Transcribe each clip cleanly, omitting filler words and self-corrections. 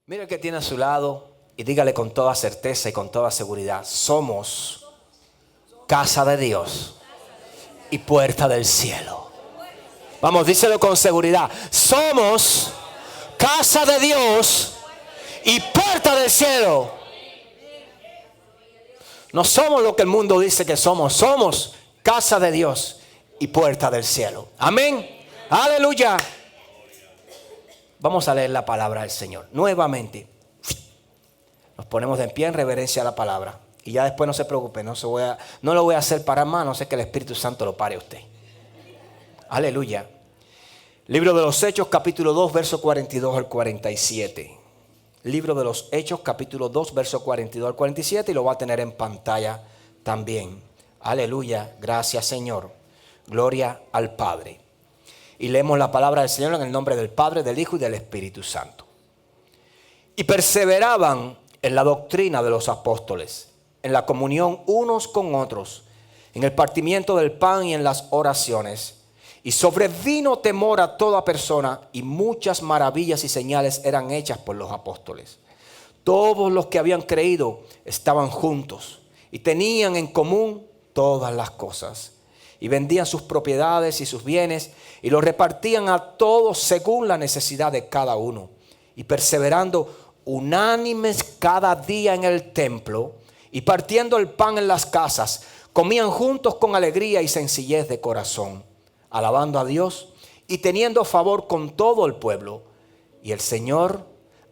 Mira el que tiene a su lado y dígale con toda certeza y con toda seguridad: somos casa de Dios y puerta del cielo. Vamos, díselo con seguridad: somos casa de Dios y puerta del cielo. No somos lo que el mundo dice que somos. Somos casa de Dios y puerta del cielo. Amén. Aleluya. Vamos a leer la palabra del Señor nuevamente. Nos ponemos de pie en reverencia a la palabra. Y ya después no se preocupe, no lo voy a hacer parar más, no sé que el Espíritu Santo lo pare a usted. Aleluya. Libro de los Hechos, capítulo 2, verso 42 al 47. Libro de los Hechos, capítulo 2, verso 42 al 47. Y lo va a tener en pantalla también. Aleluya. Gracias, Señor. Gloria al Padre. Y leemos la palabra del Señor en el nombre del Padre, del Hijo y del Espíritu Santo. Y perseveraban en la doctrina de los apóstoles, en la comunión unos con otros, en el partimiento del pan y en las oraciones. Y sobrevino temor a toda persona, y muchas maravillas y señales eran hechas por los apóstoles. Todos los que habían creído estaban juntos y tenían en común todas las cosas. Y vendían sus propiedades y sus bienes y los repartían a todos según la necesidad de cada uno. Y perseverando unánimes cada día en el templo y partiendo el pan en las casas, comían juntos con alegría y sencillez de corazón, alabando a Dios y teniendo favor con todo el pueblo. Y el Señor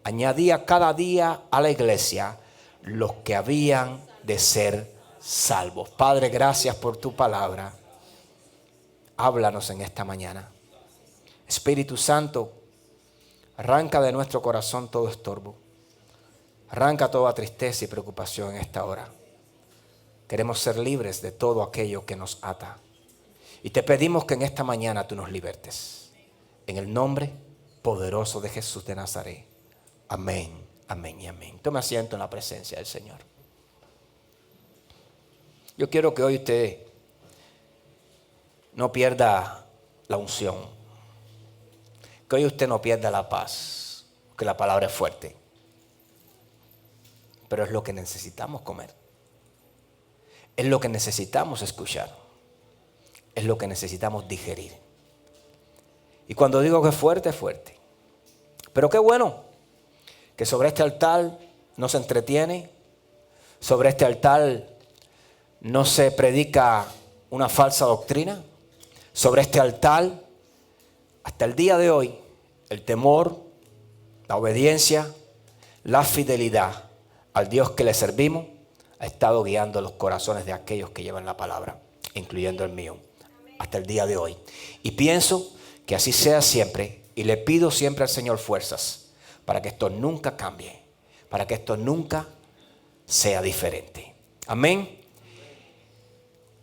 añadía cada día a la iglesia los que habían de ser salvos. Padre, gracias por tu palabra. Háblanos en esta mañana. Espíritu Santo, arranca de nuestro corazón todo estorbo. Arranca toda tristeza y preocupación en esta hora. Queremos ser libres de todo aquello que nos ata. Y te pedimos que en esta mañana tú nos libertes. En el nombre poderoso de Jesús de Nazaret. Amén, amén y amén. Tome asiento en la presencia del Señor. Yo quiero que hoy usted no pierda la unción. Que hoy usted no pierda la paz. Que la palabra es fuerte. Pero es lo que necesitamos comer. Es lo que necesitamos escuchar. Es lo que necesitamos digerir. Y cuando digo que es fuerte, es fuerte. Pero qué bueno que sobre este altar no se entretiene. Sobre este altar no se predica una falsa doctrina. Sobre este altar, hasta el día de hoy, el temor, la obediencia, la fidelidad al Dios que le servimos ha estado guiando los corazones de aquellos que llevan la palabra, incluyendo el mío, hasta el día de hoy. Y pienso que así sea siempre, y le pido siempre al Señor fuerzas para que esto nunca cambie, para que esto nunca sea diferente. Amén.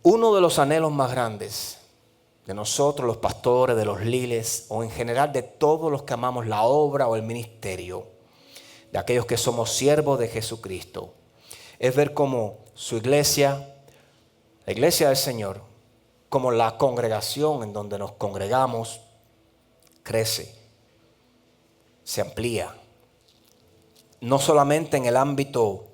Uno de los anhelos más grandes de nosotros, los pastores, de los líderes, o en general de todos los que amamos la obra o el ministerio, de aquellos que somos siervos de Jesucristo, es ver cómo su iglesia, la iglesia del Señor, como la congregación en donde nos congregamos, crece, se amplía, no solamente en el ámbito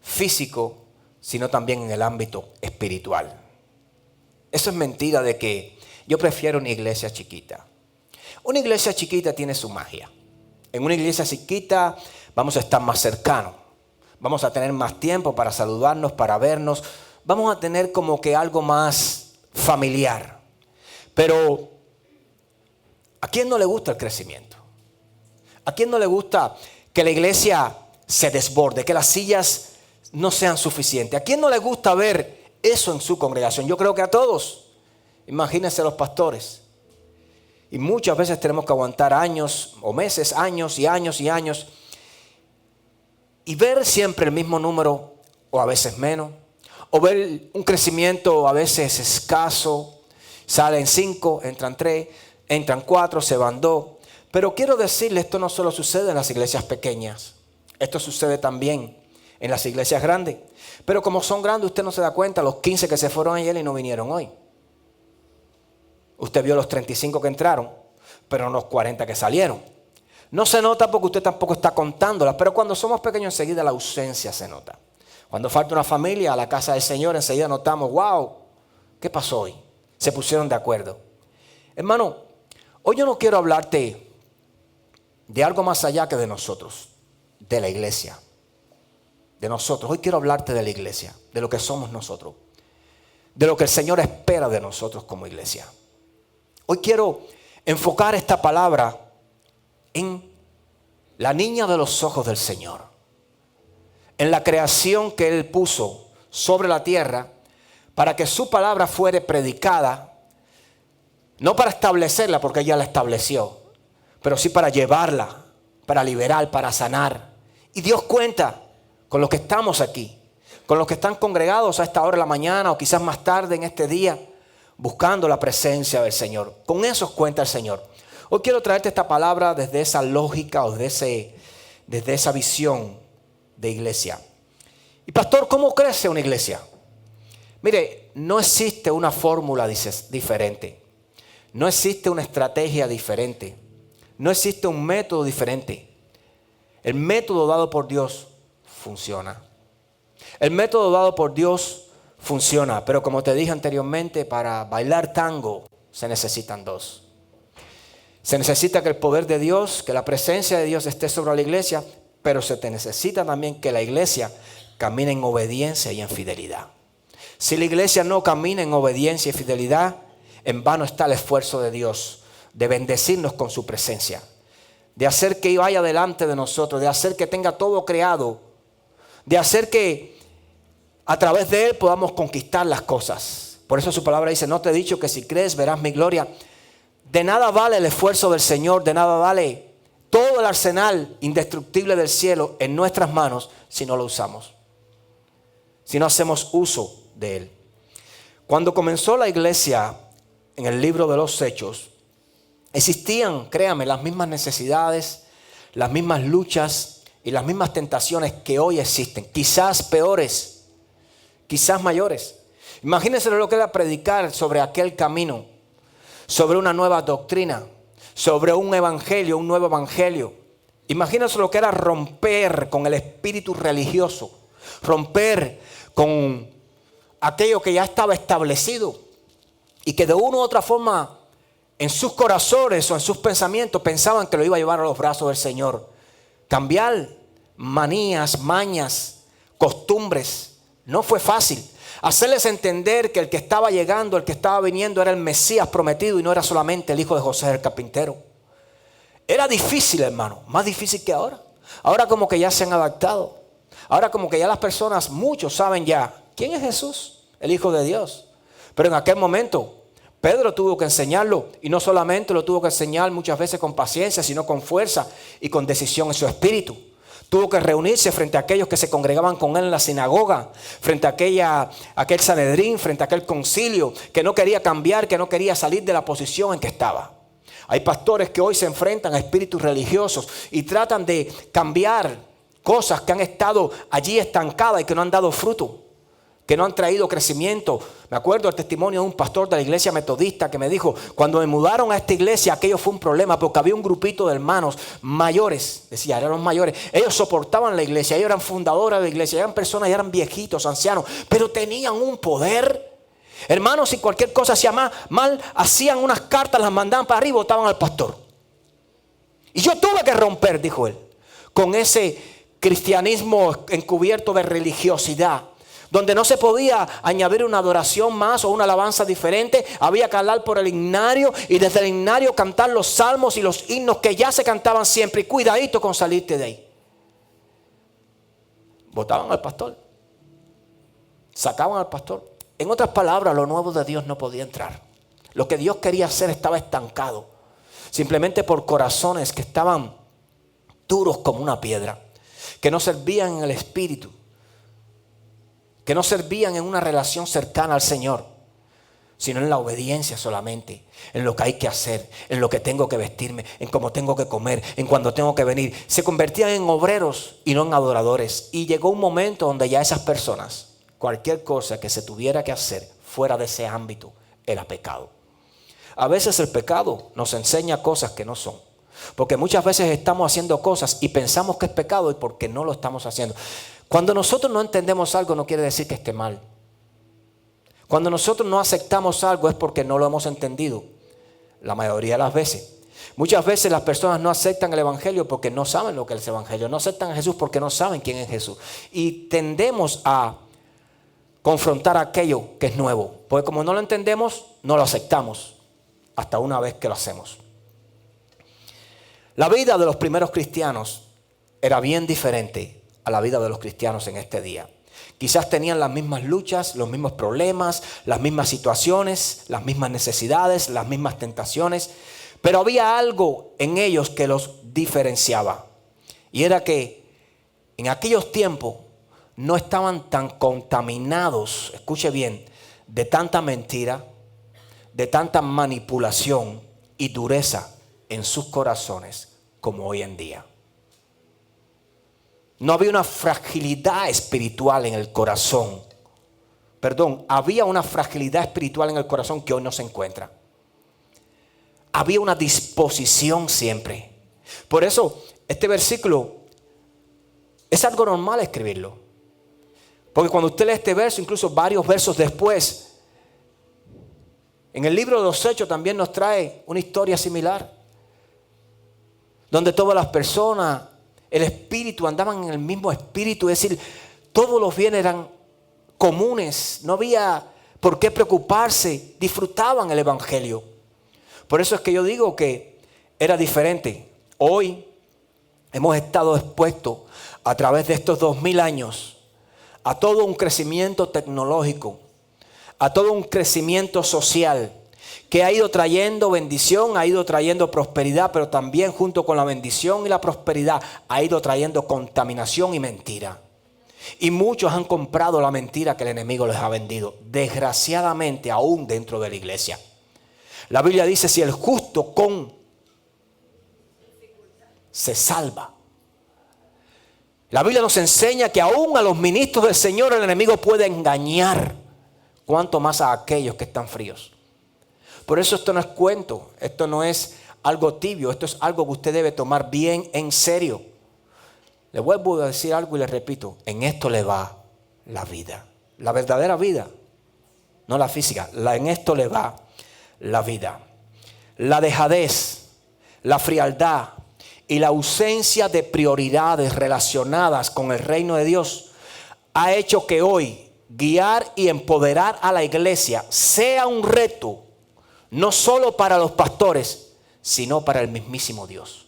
físico, sino también en el ámbito espiritual. Eso es mentira de que yo prefiero una iglesia chiquita. Una iglesia chiquita tiene su magia. En una iglesia chiquita vamos a estar más cercanos. Vamos a tener más tiempo para saludarnos, para vernos. Vamos a tener como que algo más familiar. Pero ¿a quién no le gusta el crecimiento? ¿A quién no le gusta que la iglesia se desborde, que las sillas no sean suficientes? ¿A quién no le gusta ver eso en su congregación? Yo creo que a todos. Imagínense los pastores. Y muchas veces tenemos que aguantar años o meses, años y años y años. Y ver siempre el mismo número o a veces menos. O ver un crecimiento a veces escaso. Salen 5, entran 3, entran 4, se van 2. Pero quiero decirle, esto no solo sucede en las iglesias pequeñas. Esto sucede también en las iglesias grandes. Pero como son grandes, usted no se da cuenta, los 15 que se fueron ayer y no vinieron hoy. Usted vio los 35 que entraron, pero no los 40 que salieron. No se nota porque usted tampoco está contándolas, pero cuando somos pequeños enseguida la ausencia se nota. Cuando falta una familia a la casa del Señor, enseguida notamos, wow, ¿qué pasó hoy? Se pusieron de acuerdo. Hermano, hoy yo no quiero hablarte de algo más allá que de nosotros, de la iglesia, de nosotros. Hoy quiero hablarte de la iglesia, de lo que somos nosotros, de lo que el Señor espera de nosotros como iglesia. Hoy quiero enfocar esta palabra en la niña de los ojos del Señor, en la creación que Él puso sobre la tierra para que su palabra fuere predicada, no para establecerla porque ella la estableció, pero sí para llevarla, para liberar, para sanar. Y Dios cuenta con los que estamos aquí, con los que están congregados a esta hora de la mañana o quizás más tarde en este día, buscando la presencia del Señor. Con esos cuenta el Señor. Hoy quiero traerte esta palabra desde esa lógica o desde esa visión de iglesia. Y pastor, ¿cómo crece una iglesia? Mire, no existe una fórmula diferente. No existe una estrategia diferente. No existe un método diferente. El método dado por Dios funciona. El método dado por Dios funciona. Pero como te dije anteriormente, para bailar tango se necesitan dos. Se necesita que el poder de Dios, que la presencia de Dios esté sobre la iglesia, pero se te necesita también que la iglesia camine en obediencia y en fidelidad. Si la iglesia no camina en obediencia y fidelidad, en vano está el esfuerzo de Dios de bendecirnos con su presencia, de hacer que vaya delante de nosotros, de hacer que tenga todo creado, de hacer que a través de Él podamos conquistar las cosas. Por eso su palabra dice, no te he dicho que si crees verás mi gloria. De nada vale el esfuerzo del Señor, de nada vale todo el arsenal indestructible del cielo en nuestras manos si no lo usamos, si no hacemos uso de Él. Cuando comenzó la iglesia en el libro de los Hechos, existían, créame, las mismas necesidades, las mismas luchas y las mismas tentaciones que hoy existen. Quizás peores, quizás mayores. Imagínense lo que era predicar sobre aquel camino, sobre una nueva doctrina, sobre un evangelio, un nuevo evangelio. Imagínense lo que era romper con el espíritu religioso, romper con aquello que ya estaba establecido y que de una u otra forma en sus corazones o en sus pensamientos pensaban que lo iba a llevar a los brazos del Señor. Cambiar manías, mañas, costumbres, no fue fácil. Hacerles entender que el que estaba llegando, el que estaba viniendo era el Mesías prometido y no era solamente el hijo de José el carpintero. Era difícil, hermano, más difícil que ahora. Ahora como que ya se han adaptado. Ahora como que ya las personas, muchos saben ya quién es Jesús, el Hijo de Dios. Pero en aquel momento Pedro tuvo que enseñarlo y no solamente lo tuvo que enseñar muchas veces con paciencia, sino con fuerza y con decisión en su espíritu. Tuvo que reunirse frente a aquellos que se congregaban con él en la sinagoga, frente a aquel Sanedrín, frente a aquel concilio que no quería cambiar, que no quería salir de la posición en que estaba. Hay pastores que hoy se enfrentan a espíritus religiosos y tratan de cambiar cosas que han estado allí estancadas y que no han dado fruto, que no han traído crecimiento. Me acuerdo el testimonio de un pastor de la iglesia metodista que me dijo, cuando me mudaron a esta iglesia aquello fue un problema porque había un grupito de hermanos mayores, decía, eran los mayores, ellos soportaban la iglesia, ellos eran fundadores de la iglesia, eran personas, eran viejitos, ancianos, pero tenían un poder. Hermanos, si cualquier cosa hacía mal, hacían unas cartas, las mandaban para arriba y votaban al pastor. Y yo tuve que romper, dijo él, con ese cristianismo encubierto de religiosidad, donde no se podía añadir una adoración más o una alabanza diferente. Había que hablar por el himnario y desde el himnario cantar los salmos y los himnos que ya se cantaban siempre. Y cuidadito con salirte de ahí. Votaban al pastor, sacaban al pastor. En otras palabras, lo nuevo de Dios no podía entrar. Lo que Dios quería hacer estaba estancado, simplemente por corazones que estaban duros como una piedra, que no servían en el espíritu, que no servían en una relación cercana al Señor, sino en la obediencia solamente, en lo que hay que hacer, en lo que tengo que vestirme, en cómo tengo que comer, en cuándo tengo que venir. Se convertían en obreros y no en adoradores. Y llegó un momento donde ya esas personas, cualquier cosa que se tuviera que hacer fuera de ese ámbito, era pecado. A veces el pecado nos enseña cosas que no son. Porque muchas veces estamos haciendo cosas y pensamos que es pecado y porque no lo estamos haciendo. Cuando nosotros no entendemos algo no quiere decir que esté mal. Cuando nosotros no aceptamos algo es porque no lo hemos entendido. La mayoría de las veces. Muchas veces las personas no aceptan el evangelio porque no saben lo que es el evangelio. No aceptan a Jesús porque no saben quién es Jesús. Y tendemos a confrontar aquello que es nuevo. Porque como no lo entendemos, no lo aceptamos hasta una vez que lo hacemos. La vida de los primeros cristianos era bien diferente a la vida de los cristianos en este día. Quizás tenían las mismas luchas, los mismos problemas, las mismas situaciones, las mismas necesidades, las mismas tentaciones. Pero había algo en ellos que los diferenciaba. Y era que en aquellos tiempos no estaban tan contaminados, escuche bien, de tanta mentira, de tanta manipulación y dureza en sus corazones como hoy en día. No había una fragilidad espiritual en el corazón. Había una fragilidad espiritual en el corazón que hoy no se encuentra. Había una disposición siempre. Por eso, este versículo es algo normal escribirlo. Porque cuando usted lee este verso, incluso varios versos después, en el libro de los Hechos también nos trae una historia similar. Donde todas las personas, el espíritu, andaban en el mismo espíritu. Es decir, todos los bienes eran comunes. No había por qué preocuparse. Disfrutaban el evangelio. Por eso es que yo digo que era diferente. Hoy hemos estado expuestos a través de estos 2000 años a todo un crecimiento tecnológico, a todo un crecimiento social que ha ido trayendo bendición, ha ido trayendo prosperidad, pero también junto con la bendición y la prosperidad ha ido trayendo contaminación y mentira. Y muchos han comprado la mentira que el enemigo les ha vendido, desgraciadamente aún dentro de la iglesia. La Biblia dice, si el justo se salva. La Biblia nos enseña que aún a los ministros del Señor el enemigo puede engañar, cuanto más a aquellos que están fríos. Por eso esto no es cuento, esto no es algo tibio, esto es algo que usted debe tomar bien en serio. Le vuelvo a decir algo y le repito, en esto le va la vida, la verdadera vida, no la física, en esto le va la vida. La dejadez, la frialdad y la ausencia de prioridades relacionadas con el reino de Dios ha hecho que hoy guiar y empoderar a la iglesia sea un reto, no solo para los pastores, sino para el mismísimo Dios.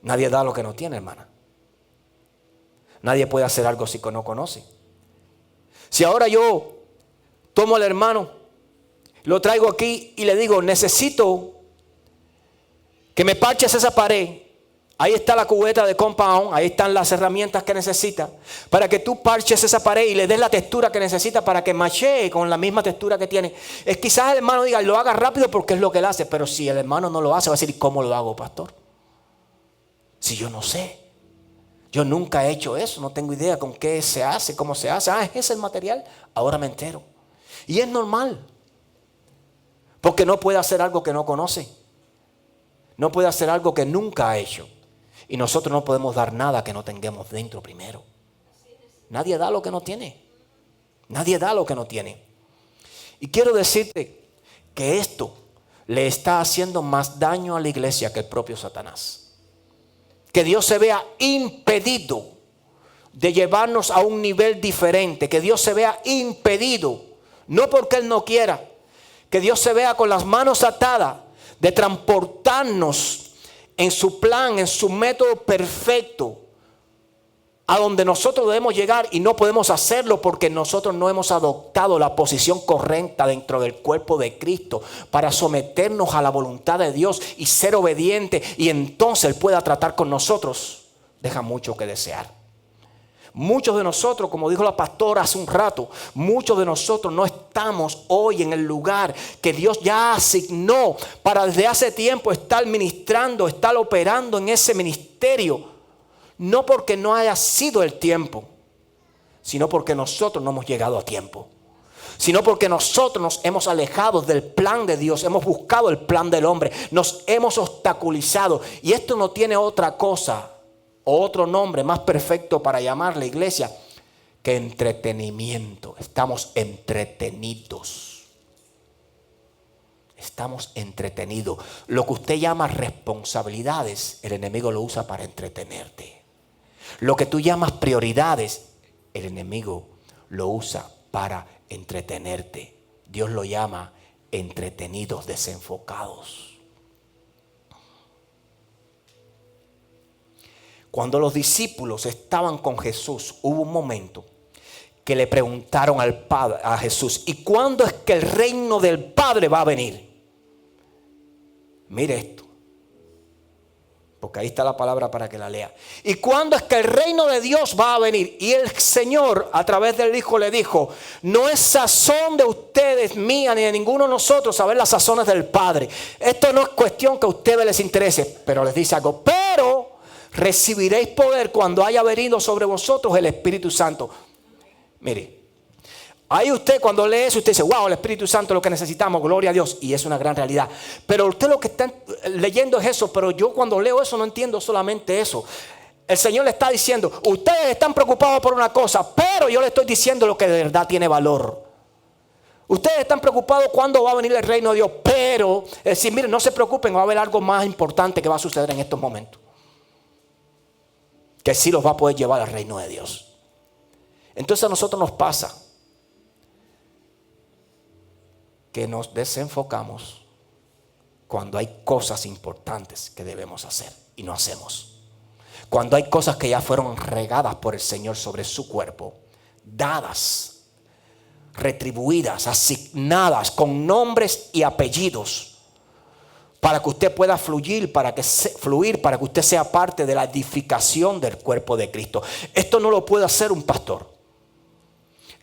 Nadie da lo que no tiene, hermana. Nadie puede hacer algo si no conoce. Si ahora yo tomo al hermano, lo traigo aquí y le digo, necesito que me parches esa pared. Ahí está la cubeta de compound, ahí están las herramientas que necesita para que tú parches esa pared y le des la textura que necesita para que machee con la misma textura que tiene. Es quizás el hermano diga, lo haga rápido porque es lo que él hace, pero si el hermano no lo hace, va a decir, ¿cómo lo hago, pastor? Si yo no sé, yo nunca he hecho eso, no tengo idea con qué se hace, cómo se hace. Ah, es el material, ahora me entero. Y es normal, porque no puede hacer algo que no conoce, no puede hacer algo que nunca ha hecho. Y nosotros no podemos dar nada que no tengamos dentro primero. Nadie da lo que no tiene. Nadie da lo que no tiene. Y quiero decirte que esto le está haciendo más daño a la iglesia que el propio Satanás. Que Dios se vea impedido de llevarnos a un nivel diferente. Que Dios se vea impedido, no porque Él no quiera. Que Dios se vea con las manos atadas de transportarnos en su plan, en su método perfecto, a donde nosotros debemos llegar y no podemos hacerlo porque nosotros no hemos adoptado la posición correcta dentro del cuerpo de Cristo para someternos a la voluntad de Dios y ser obediente, y entonces Él pueda tratar con nosotros. Deja mucho que desear. Muchos de nosotros, como dijo la pastora hace un rato, muchos de nosotros no estamos hoy en el lugar que Dios ya asignó para desde hace tiempo estar ministrando, estar operando en ese ministerio. No porque no haya sido el tiempo, sino porque nosotros no hemos llegado a tiempo. sino porque nosotros nos hemos alejado del plan de Dios, hemos buscado el plan del hombre, nos hemos obstaculizado. Y esto no tiene otra cosa o otro nombre más perfecto para llamar la iglesia que entretenimiento. Estamos entretenidos. Estamos entretenidos. Lo que usted llama responsabilidades, el enemigo lo usa para entretenerte. Lo que tú llamas prioridades, el enemigo lo usa para entretenerte. Dios lo llama entretenidos, desenfocados. Cuando los discípulos estaban con Jesús, hubo un momento que le preguntaron al Padre, a Jesús: ¿y cuándo es que el reino del Padre va a venir? Mire esto, porque ahí está la palabra para que la lea. ¿Y cuándo es que el reino de Dios va a venir? Y el Señor a través del Hijo le dijo: no es sazón de ustedes, mía, ni de ninguno de nosotros saber las sazones del Padre. Esto no es cuestión que a ustedes les interese, pero les dice algo: pero recibiréis poder cuando haya venido sobre vosotros el Espíritu Santo. Mire, ahí usted cuando lee eso, usted dice: wow, el Espíritu Santo es lo que necesitamos, gloria a Dios. Y es una gran realidad. Pero usted lo que está leyendo es eso. Pero yo cuando leo eso no entiendo solamente eso. El Señor le está diciendo: ustedes están preocupados por una cosa, pero yo le estoy diciendo lo que de verdad tiene valor. Ustedes están preocupados cuándo va a venir el reino de Dios, pero es decir, miren, no se preocupen, va a haber algo más importante que va a suceder en estos momentos, que sí los va a poder llevar al reino de Dios. Entonces a nosotros nos pasa que nos desenfocamos cuando hay cosas importantes que debemos hacer y no hacemos. Cuando hay cosas que ya fueron regadas por el Señor sobre su cuerpo, dadas, retribuidas, asignadas con nombres y apellidos, para que usted pueda fluir, para que usted sea parte de la edificación del cuerpo de Cristo. Esto no lo puede hacer un pastor.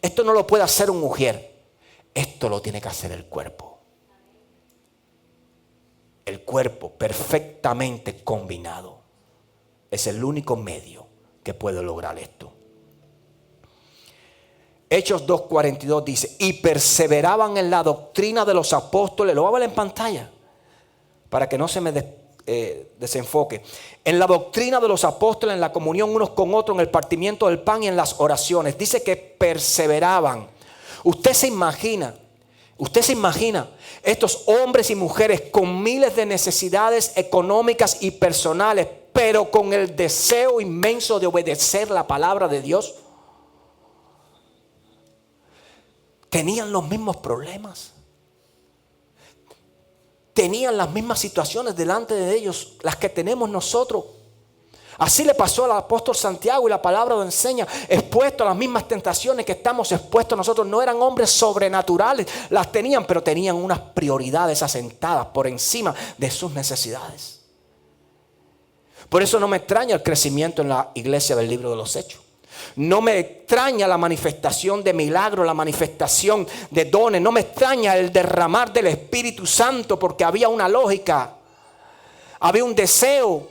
Esto no lo puede hacer un mujer. Esto lo tiene que hacer el cuerpo. El cuerpo perfectamente combinado es el único medio que puede lograr esto. Hechos 2:42 dice: y perseveraban en la doctrina de los apóstoles. Lo voy a ver en pantalla para que no se me desenfoque. En la doctrina de los apóstoles, en la comunión unos con otros, en el partimiento del pan y en las oraciones. Dice que perseveraban. Usted se imagina estos hombres y mujeres con miles de necesidades económicas y personales, pero con el deseo inmenso de obedecer la palabra de Dios. Tenían los mismos problemas. Tenían las mismas situaciones delante de ellos, las que tenemos nosotros. Así le pasó al apóstol Santiago, y la palabra lo enseña, expuesto a las mismas tentaciones que estamos expuestos nosotros. No eran hombres sobrenaturales, las tenían, pero tenían unas prioridades asentadas por encima de sus necesidades. Por eso no me extraña el crecimiento en la iglesia del libro de los Hechos. No me extraña la manifestación de milagros, la manifestación de dones. No me extraña el derramar del Espíritu Santo, porque había una lógica, había un deseo,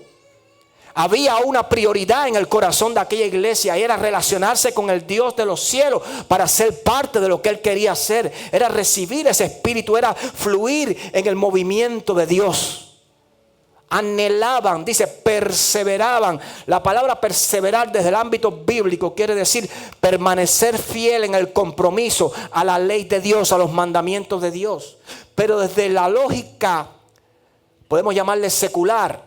había una prioridad en el corazón de aquella iglesia. Era relacionarse con el Dios de los cielos para ser parte de lo que Él quería hacer. Era recibir ese Espíritu, era fluir en el movimiento de Dios. Anhelaban, dice, perseveraban. La palabra perseverar desde el ámbito bíblico quiere decir permanecer fiel en el compromiso a la ley de Dios, a los mandamientos de Dios. Pero desde la lógica, podemos llamarle secular,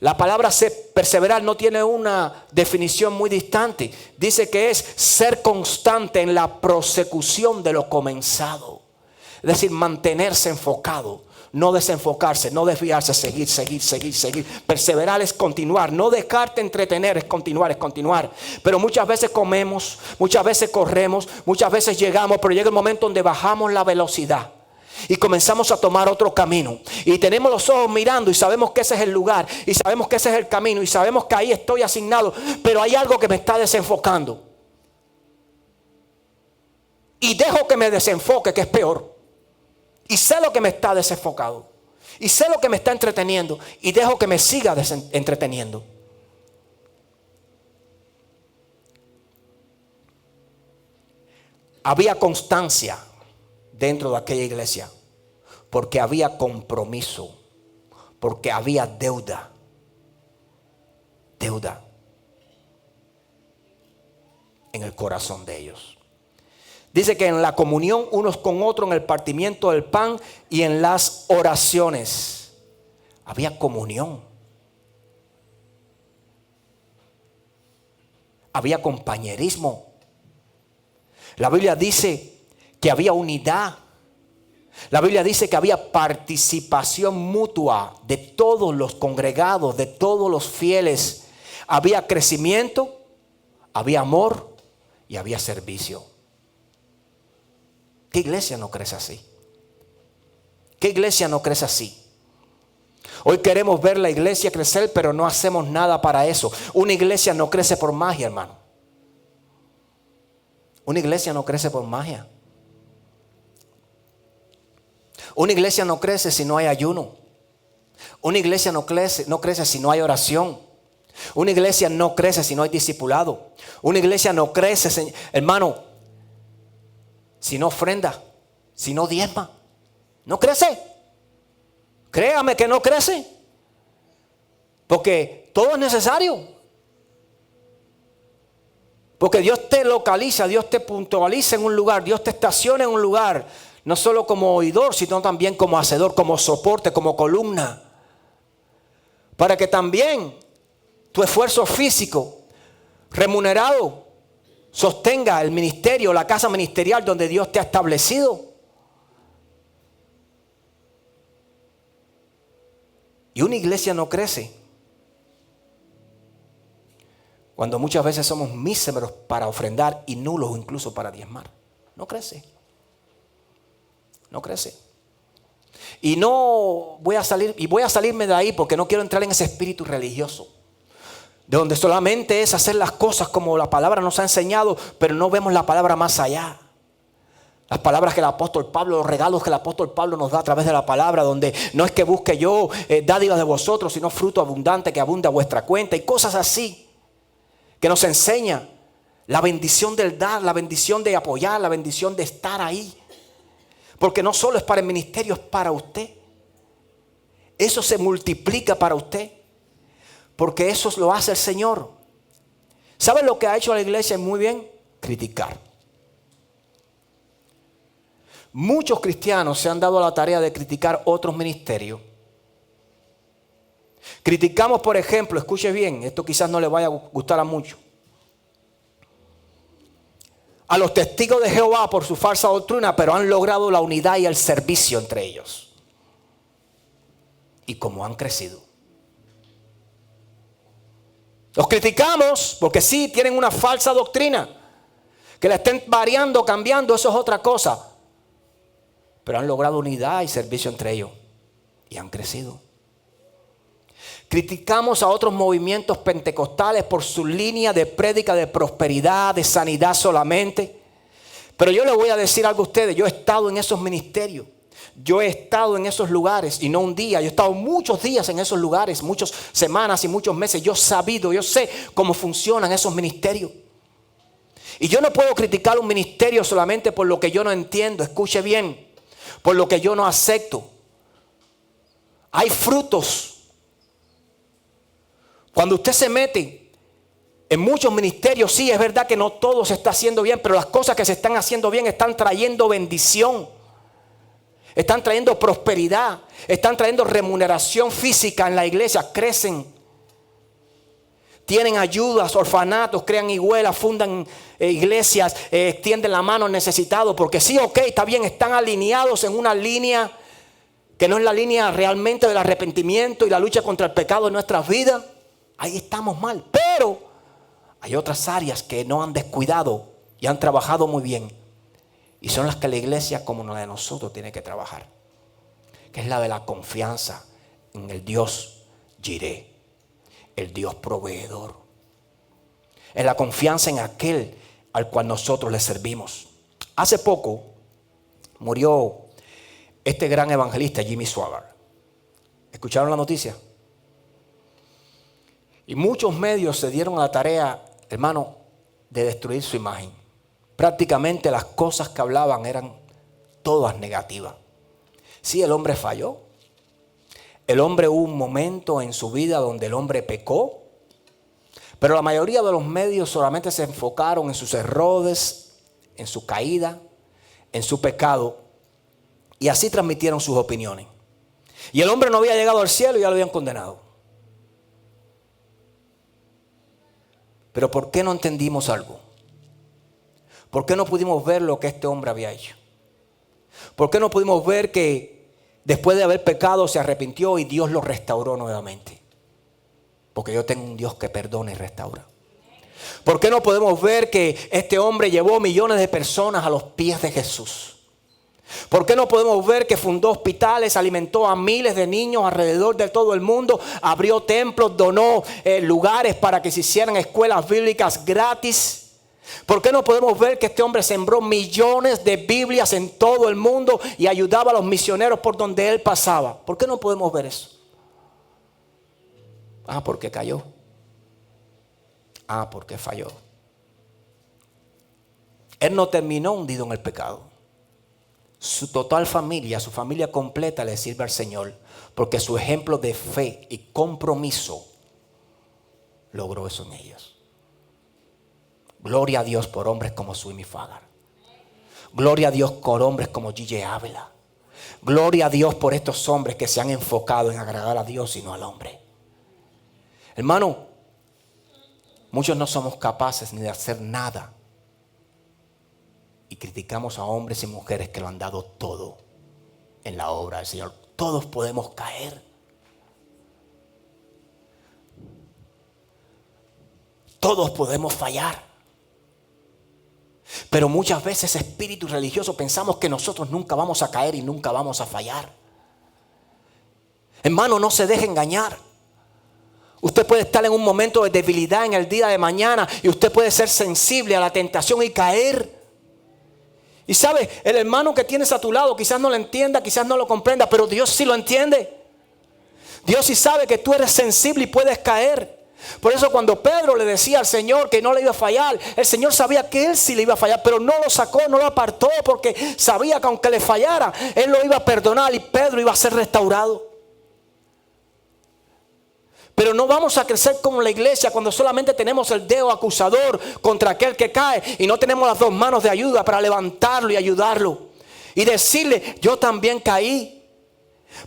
la palabra perseverar no tiene una definición muy distante. Dice que es ser constante en la prosecución de lo comenzado. Es decir, mantenerse enfocado. No desenfocarse, no desviarse, seguir. Perseverar es continuar, no dejarte entretener, es continuar. Pero muchas veces comemos, muchas veces corremos, muchas veces llegamos, pero llega el momento donde bajamos la velocidad y comenzamos a tomar otro camino. Y tenemos los ojos mirando y sabemos que ese es el lugar, y sabemos que ese es el camino, y sabemos que ahí estoy asignado, pero hay algo que me está desenfocando. Y dejo que me desenfoque, que es peor. Y sé lo que me está desenfocado. Y sé lo que me está entreteniendo. Y dejo que me siga entreteniendo. Había constancia. dentro de aquella iglesia, porque había compromiso, porque había deuda en el corazón de ellos. Dice que en la comunión unos con otros, en el partimiento del pan y en las oraciones, había comunión, había compañerismo. La Biblia dice que había unidad. La Biblia dice que había participación mutua de todos los congregados, de todos los fieles. Había crecimiento, había amor y había servicio. ¿Qué iglesia no crece así? ¿Qué iglesia no crece así? Hoy queremos ver la iglesia crecer, pero no hacemos nada para eso. Una iglesia no crece por magia, hermano. Una iglesia no crece por magia. Una iglesia no crece si no hay ayuno. Una iglesia no crece si no hay oración. Una iglesia no crece si no hay discipulado. Una iglesia no crece, hermano, si no ofrenda, si no diezma. No crece. Créame que no crece. Porque todo es necesario. Porque Dios te localiza, Dios te puntualiza en un lugar, Dios te estaciona en un lugar, no solo como oidor, sino también como hacedor, como soporte, como columna. Para que también tu esfuerzo físico remunerado sostenga el ministerio, la casa ministerial donde Dios te ha establecido. Y una iglesia no crece cuando muchas veces somos míseros para ofrendar y nulos incluso para diezmar. No crece. No crece. Y no voy a salirme de ahí porque no quiero entrar en ese espíritu religioso, de donde solamente es hacer las cosas como la palabra nos ha enseñado, pero no vemos la palabra más allá. Las palabras que el apóstol Pablo, los regalos que el apóstol Pablo nos da a través de la palabra, donde no es que busque yo dádivas de vosotros, sino fruto abundante que abunda a vuestra cuenta y cosas así, que nos enseña la bendición del dar, la bendición de apoyar, la bendición de estar ahí. Porque no solo es para el ministerio, es para usted. Eso se multiplica para usted, porque eso lo hace el Señor. ¿Sabe lo que ha hecho la iglesia muy bien? Criticar. Muchos cristianos se han dado a la tarea de criticar otros ministerios. Criticamos, por ejemplo, escuche bien, esto quizás no le vaya a gustar a muchos, a los testigos de Jehová por su falsa doctrina, pero han logrado la unidad y el servicio entre ellos. Y cómo han crecido. Los criticamos porque sí tienen una falsa doctrina. Que la estén variando, cambiando, eso es otra cosa. Pero han logrado unidad y servicio entre ellos. Y han crecido. Criticamos a otros movimientos pentecostales por su línea de prédica de prosperidad, de sanidad solamente. Pero yo le voy a decir algo a ustedes. Yo he estado en esos ministerios. Yo he estado en esos lugares y no un día. Yo he estado muchos días en esos lugares, muchas semanas y muchos meses. Yo sé cómo funcionan esos ministerios. Y yo no puedo criticar un ministerio solamente por lo que yo no entiendo. Escuche bien. Por lo que yo no acepto. Hay frutos. Cuando usted se mete en muchos ministerios, sí, es verdad que no todo se está haciendo bien, pero las cosas que se están haciendo bien están trayendo bendición. Están trayendo prosperidad. Están trayendo remuneración física en la iglesia. Crecen. Tienen ayudas, orfanatos, crean higuelas, fundan iglesias, extienden la mano al necesitado. Porque sí, ok, está bien, están alineados en una línea que no es la línea realmente del arrepentimiento y la lucha contra el pecado en nuestras vidas. Ahí estamos mal. Pero hay otras áreas que no han descuidado y han trabajado muy bien. Y son las que la iglesia como la de nosotros tiene que trabajar. Que es la de la confianza en el Dios Jireh. El Dios proveedor. Es la confianza en aquel al cual nosotros le servimos. Hace poco murió este gran evangelista Jimmy Swaggart. ¿Escucharon la noticia? Y muchos medios se dieron a la tarea, hermano, de destruir su imagen. Prácticamente las cosas que hablaban eran todas negativas. Sí, el hombre falló. El hombre hubo un momento en su vida donde el hombre pecó. Pero la mayoría de los medios solamente se enfocaron en sus errores, en su caída, en su pecado. Y así transmitieron sus opiniones. Y el hombre no había llegado al cielo y ya lo habían condenado. Pero ¿por qué no entendimos algo? ¿Por qué no pudimos ver lo que este hombre había hecho? ¿Por qué no pudimos ver que después de haber pecado se arrepintió y Dios lo restauró nuevamente? Porque yo tengo un Dios que perdona y restaura. ¿Por qué no podemos ver que este hombre llevó millones de personas a los pies de Jesús? ¿Por qué no podemos ver que fundó hospitales, alimentó a miles de niños alrededor de todo el mundo, abrió templos, donó lugares para que se hicieran escuelas bíblicas gratis? ¿Por qué no podemos ver que este hombre sembró millones de Biblias en todo el mundo y ayudaba a los misioneros por donde él pasaba? ¿Por qué no podemos ver eso? Porque cayó. Porque falló. Él no terminó hundido en el pecado. Su total familia, su familia completa le sirve al Señor, porque su ejemplo de fe y compromiso logró eso en ellos. Gloria a Dios por hombres como Sweeney Fagar. Gloria a Dios por hombres como G.J. Ávila. Gloria a Dios por estos hombres que se han enfocado en agradar a Dios y no al hombre. Hermano, muchos no somos capaces ni de hacer nada. Y criticamos a hombres y mujeres que lo han dado todo en la obra del Señor. Todos podemos caer. Todos podemos fallar. Pero muchas veces, espíritu religioso, pensamos que nosotros nunca vamos a caer y nunca vamos a fallar. Hermano, no se deje engañar. Usted puede estar en un momento de debilidad en el día de mañana y usted puede ser sensible a la tentación y caer. Y sabe, el hermano que tienes a tu lado quizás no lo entienda, quizás no lo comprenda, pero Dios sí lo entiende. Dios sí sabe que tú eres sensible y puedes caer. Por eso cuando Pedro le decía al Señor que no le iba a fallar, el Señor sabía que él sí le iba a fallar, pero no lo sacó, no lo apartó, porque sabía que aunque le fallara, él lo iba a perdonar y Pedro iba a ser restaurado. Pero no vamos a crecer como la iglesia cuando solamente tenemos el dedo acusador contra aquel que cae y no tenemos las dos manos de ayuda para levantarlo y ayudarlo. Y decirle, yo también caí.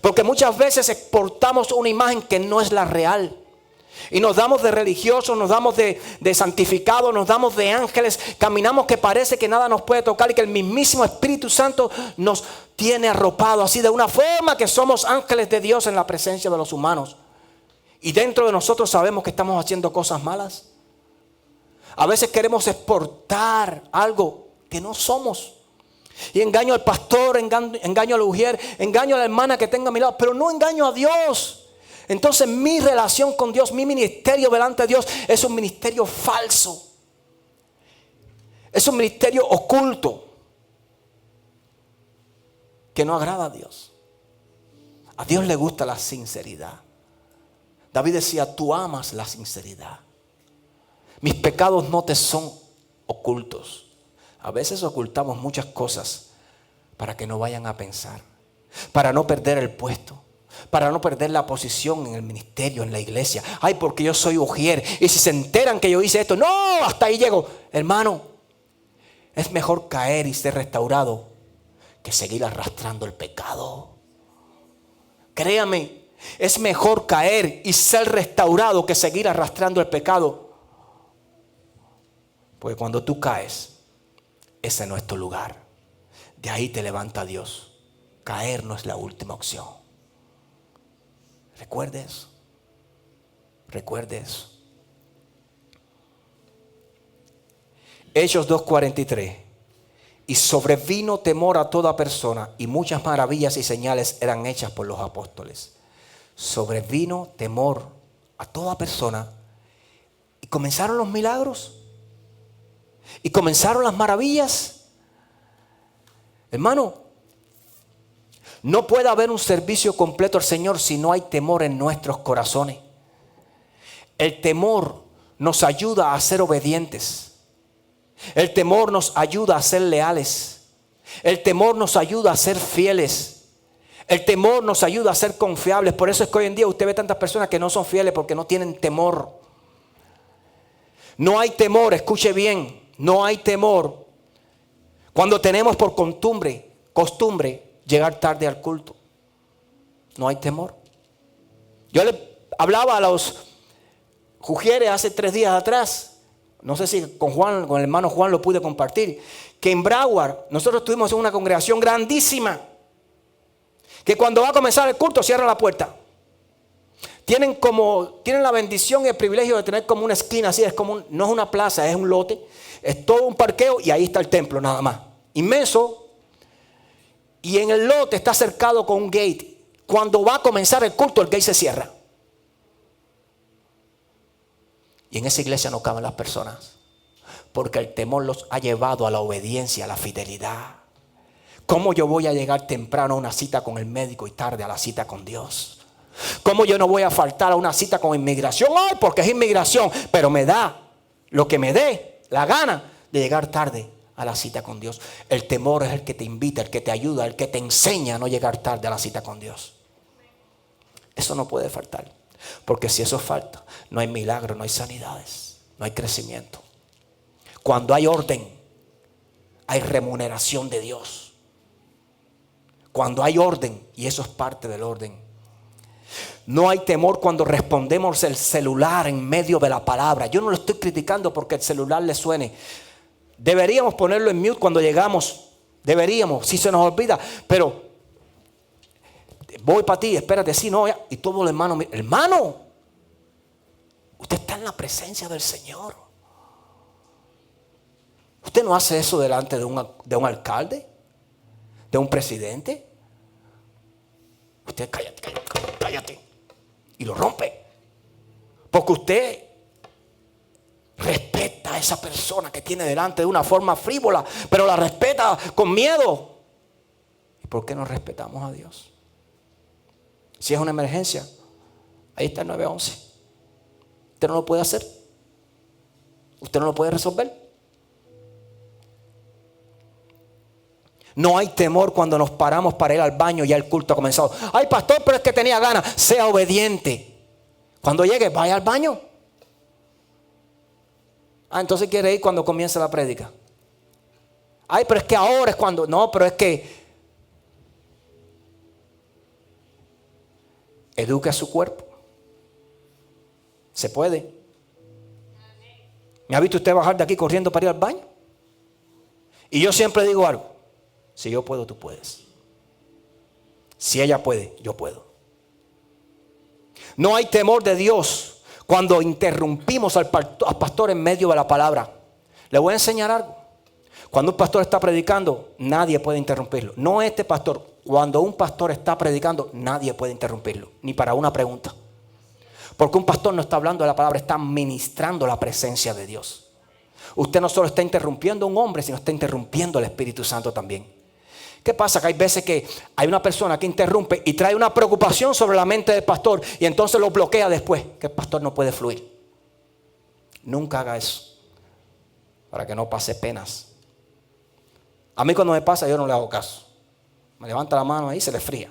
Porque muchas veces exportamos una imagen que no es la real. Y nos damos de religiosos, nos damos de santificados, nos damos de ángeles. Caminamos que parece que nada nos puede tocar y que el mismísimo Espíritu Santo nos tiene arropado así de una forma que somos ángeles de Dios en la presencia de los humanos. Y dentro de nosotros sabemos que estamos haciendo cosas malas. A veces queremos exportar algo que no somos. Y engaño al pastor, engaño a la mujer, engaño a la hermana que tenga a mi lado, pero no engaño a Dios. Entonces mi relación con Dios, mi ministerio delante de Dios es un ministerio falso. Es un ministerio oculto que no agrada a Dios. A Dios le gusta la sinceridad. David decía, tú amas la sinceridad. Mis pecados no te son ocultos. A veces ocultamos muchas cosas para que no vayan a pensar, para no perder el puesto, para no perder la posición en el ministerio, en la iglesia. Ay, porque yo soy ujier y si se enteran que yo hice esto, no, hasta ahí llego. Hermano, es mejor caer y ser restaurado que seguir arrastrando el pecado. Créame. Es mejor caer y ser restaurado que seguir arrastrando el pecado. Porque cuando tú caes, ese no es tu lugar. De ahí te levanta Dios. Caer no es la última opción. Recuerde eso. Recuerde eso. Hechos 2:43. Y sobrevino temor a toda persona, y muchas maravillas y señales eran hechas por los apóstoles. Sobrevino temor a toda persona y comenzaron los milagros y comenzaron las maravillas. Hermano, no puede haber un servicio completo al Señor si no hay temor en nuestros corazones. El temor nos ayuda a ser obedientes. El temor nos ayuda a ser leales. El temor nos ayuda a ser fieles. El temor nos ayuda a ser confiables. Por eso es que hoy en día usted ve tantas personas que no son fieles porque no tienen temor. No hay temor, escuche bien, no hay temor cuando tenemos por costumbre llegar tarde al culto. No hay temor. Yo le hablaba a los Jugieres hace 3 días atrás, no sé si con el hermano Juan lo pude compartir, que en Broward nosotros estuvimos en una congregación grandísima, que cuando va a comenzar el culto cierra la puerta. Tienen la bendición y el privilegio de tener como una esquina así, no es una plaza, es un lote, es todo un parqueo y ahí está el templo nada más, inmenso. Y en el lote está cercado con un gate. Cuando va a comenzar el culto, el gate se cierra. Y en esa iglesia no caben las personas, porque el temor los ha llevado a la obediencia, a la fidelidad. ¿Cómo yo voy a llegar temprano a una cita con el médico y tarde a la cita con Dios? ¿Cómo yo no voy a faltar a una cita con inmigración? Ay, porque es inmigración, pero me da lo que me dé la gana de llegar tarde a la cita con Dios. El temor es el que te invita, el que te ayuda, el que te enseña a no llegar tarde a la cita con Dios. Eso no puede faltar, porque si eso falta, no hay milagro, no hay sanidades, no hay crecimiento. Cuando hay orden, hay remuneración de Dios. Cuando hay orden, y eso es parte del orden. No hay temor cuando respondemos el celular en medio de la palabra. Yo no lo estoy criticando porque el celular le suene. Deberíamos ponerlo en mute cuando llegamos. Deberíamos, si se nos olvida. Pero voy para ti, espérate, sí, no. Ya. Y todo el hermano, usted está en la presencia del Señor. Usted no hace eso delante de un alcalde, de un presidente. Usted cállate. Y lo rompe. Porque usted respeta a esa persona que tiene delante de una forma frívola, pero la respeta con miedo. ¿Y por qué no respetamos a Dios? Si es una emergencia, ahí está el 911. Usted no lo puede hacer. Usted no lo puede resolver. No hay temor cuando nos paramos para ir al baño y ya el culto ha comenzado. Ay, pastor, pero es que tenía ganas. Sea obediente. Cuando llegue, vaya al baño. Entonces quiere ir cuando comience la prédica. Ay, pero es que ahora es cuando. No, pero es que eduque a su cuerpo. Se puede. ¿Me ha visto usted bajar de aquí corriendo para ir al baño? Y yo siempre digo algo. Si yo puedo, tú puedes. Si ella puede, yo puedo. No hay temor de Dios cuando interrumpimos al pastor en medio de la palabra. Le voy a enseñar algo. Cuando un pastor está predicando, nadie puede interrumpirlo. No este pastor. Cuando un pastor está predicando, nadie puede interrumpirlo. Ni para una pregunta. Porque un pastor no está hablando de la palabra, está ministrando la presencia de Dios. Usted no solo está interrumpiendo a un hombre, sino está interrumpiendo al Espíritu Santo también. ¿Qué pasa? Que hay veces que hay una persona que interrumpe y trae una preocupación sobre la mente del pastor y entonces lo bloquea después, que el pastor no puede fluir. Nunca haga eso, para que no pase penas. A mí cuando me pasa yo no le hago caso. Me levanta la mano ahí, se le enfría.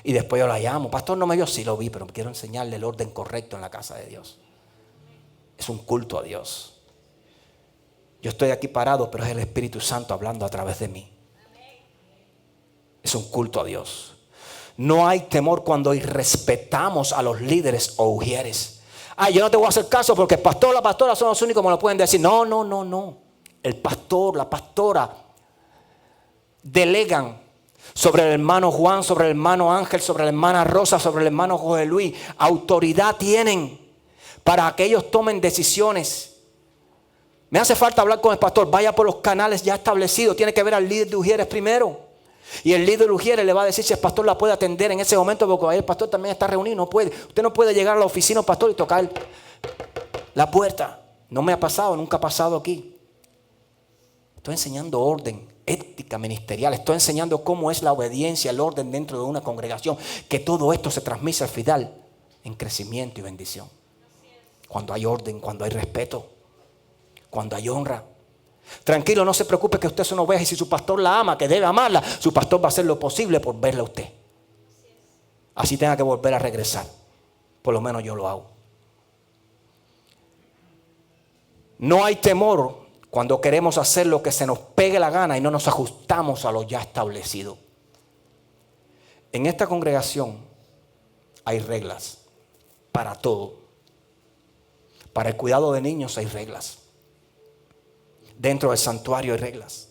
Y después yo la llamo. Pastor, no me vio, sí lo vi, pero quiero enseñarle el orden correcto en la casa de Dios. Es un culto a Dios. Yo estoy aquí parado, pero es el Espíritu Santo hablando a través de mí. Es un culto a Dios. No hay temor cuando irrespetamos a los líderes o ujieres. Yo no te voy a hacer caso porque el pastor o la pastora son los únicos que me lo pueden decir. No. El pastor, la pastora delegan sobre el hermano Juan, sobre el hermano Ángel, sobre la hermana Rosa, sobre el hermano José Luis. Autoridad tienen para que ellos tomen decisiones. Me hace falta hablar con el pastor. Vaya por los canales ya establecidos. Tiene que ver al líder de ujieres primero. Y el líder de ujieres le va a decir si el pastor la puede atender en ese momento, porque ahí el pastor también está reunido. No puede. Usted no puede llegar a la oficina del pastor y tocar la puerta. No me ha pasado, nunca ha pasado aquí. Estoy enseñando orden, ética ministerial. Estoy enseñando cómo es la obediencia, el orden dentro de una congregación. Que todo esto se transmite al final en crecimiento y bendición. Cuando hay orden, cuando hay respeto, cuando hay honra. Tranquilo, no se preocupe que usted es una oveja y si su pastor la ama, que debe amarla, su pastor va a hacer lo posible por verla a usted. Así tenga que volver a regresar. Por lo menos yo lo hago. No hay temor cuando queremos hacer lo que se nos pegue la gana y no nos ajustamos a lo ya establecido. En esta congregación hay reglas para todo. Para el cuidado de niños hay reglas. Dentro del santuario hay reglas.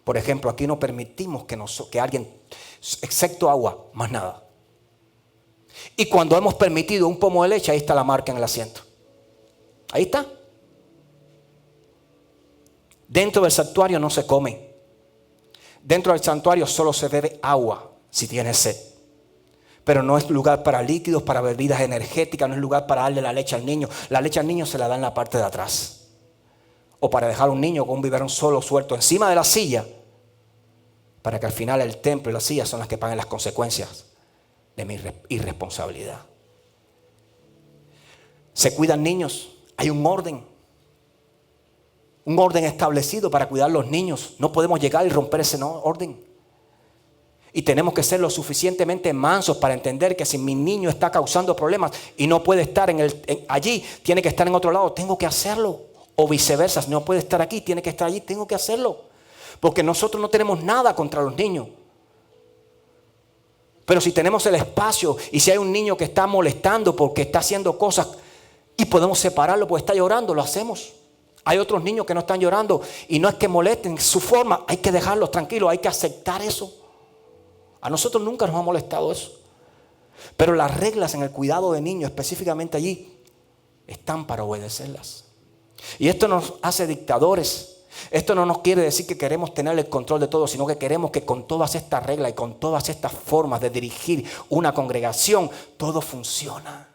Por ejemplo, aquí no permitimos que alguien, excepto agua, más nada. Y cuando hemos permitido un pomo de leche, ahí está la marca en el asiento. Ahí está. Dentro del santuario no se come. Dentro del santuario solo se bebe agua si tiene sed. Pero no es lugar para líquidos, para bebidas energéticas, no es lugar para darle la leche al niño. La leche al niño se la da en la parte de atrás. O para dejar a un niño con un biberón solo suelto encima de la silla, para que al final el templo y la silla son las que paguen las consecuencias de mi irresponsabilidad. Se cuidan niños, hay un orden establecido para cuidar a los niños. No podemos llegar y romper ese orden. Y tenemos que ser lo suficientemente mansos para entender que si mi niño está causando problemas y no puede estar allí, tiene que estar en otro lado, tengo que hacerlo. O viceversa, si no puede estar aquí, tiene que estar allí, tengo que hacerlo. Porque nosotros no tenemos nada contra los niños. Pero si tenemos el espacio y si hay un niño que está molestando porque está haciendo cosas y podemos separarlo porque está llorando, lo hacemos. Hay otros niños que no están llorando y no es que molesten su forma, hay que dejarlos tranquilos, hay que aceptar eso. A nosotros nunca nos ha molestado eso. Pero las reglas en el cuidado de niños, específicamente allí, están para obedecerlas. Y esto nos hace dictadores. Esto no nos quiere decir que queremos tener el control de todo, sino que queremos que con todas estas reglas y con todas estas formas de dirigir una congregación, todo funciona.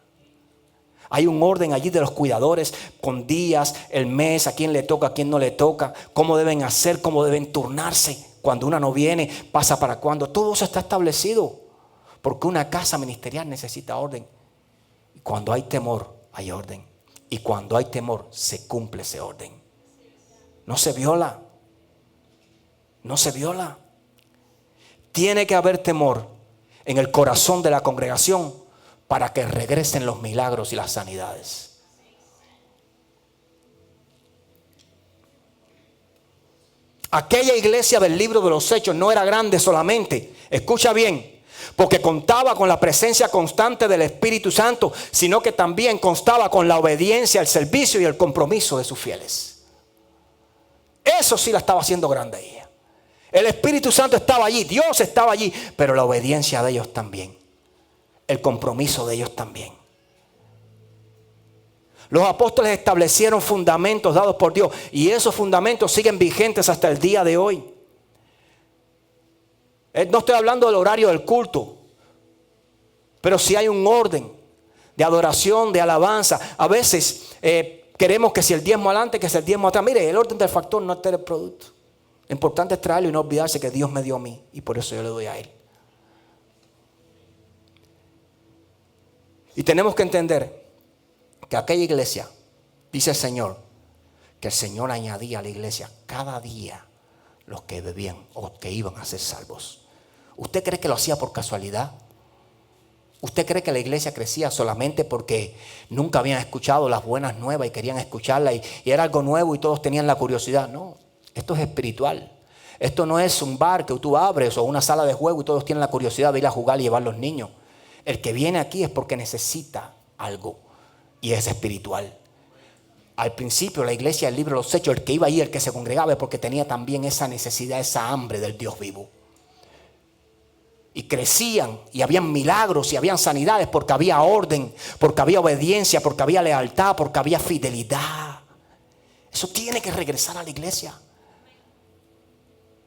Hay un orden allí de los cuidadores, con días, el mes, a quién le toca, a quién no le toca, cómo deben hacer, cómo deben turnarse. Cuando una no viene, pasa para cuando. Todo eso está establecido. Porque una casa ministerial necesita orden. Y cuando hay temor, hay orden. Y cuando hay temor, se cumple ese orden. No se viola. No se viola. Tiene que haber temor en el corazón de la congregación para que regresen los milagros y las sanidades. Aquella iglesia del libro de los Hechos no era grande solamente. Escucha bien. Porque contaba con la presencia constante del Espíritu Santo, sino que también constaba con la obediencia, el servicio y el compromiso de sus fieles. Eso sí la estaba haciendo grande ella. El Espíritu Santo estaba allí, Dios estaba allí, pero la obediencia de ellos también. El compromiso de ellos también. Los apóstoles establecieron fundamentos dados por Dios y esos fundamentos siguen vigentes hasta el día de hoy. No estoy hablando del horario del culto, pero sí hay un orden de adoración, de alabanza. A veces queremos que si el diezmo adelante, que si el diezmo atrás. Mire, el orden del factor no es tener el producto. Lo importante es traerlo y no olvidarse que Dios me dio a mí y por eso yo le doy a Él. Y tenemos que entender que aquella iglesia, dice el Señor, que el Señor añadía a la iglesia cada día los que bebían o que iban a ser salvos. ¿Usted cree que lo hacía por casualidad? ¿Usted cree que la iglesia crecía solamente porque nunca habían escuchado las buenas nuevas y querían escucharlas y era algo nuevo y todos tenían la curiosidad? No, esto es espiritual. Esto no es un bar que tú abres o una sala de juego y todos tienen la curiosidad de ir a jugar y llevar a los niños. El que viene aquí es porque necesita algo y es espiritual. Al principio la iglesia del libro de los Hechos, el que iba ahí, el que se congregaba es porque tenía también esa necesidad, esa hambre del Dios vivo. Y crecían y habían milagros y habían sanidades porque había orden, porque había obediencia, porque había lealtad, porque había fidelidad. Eso tiene que regresar a la iglesia.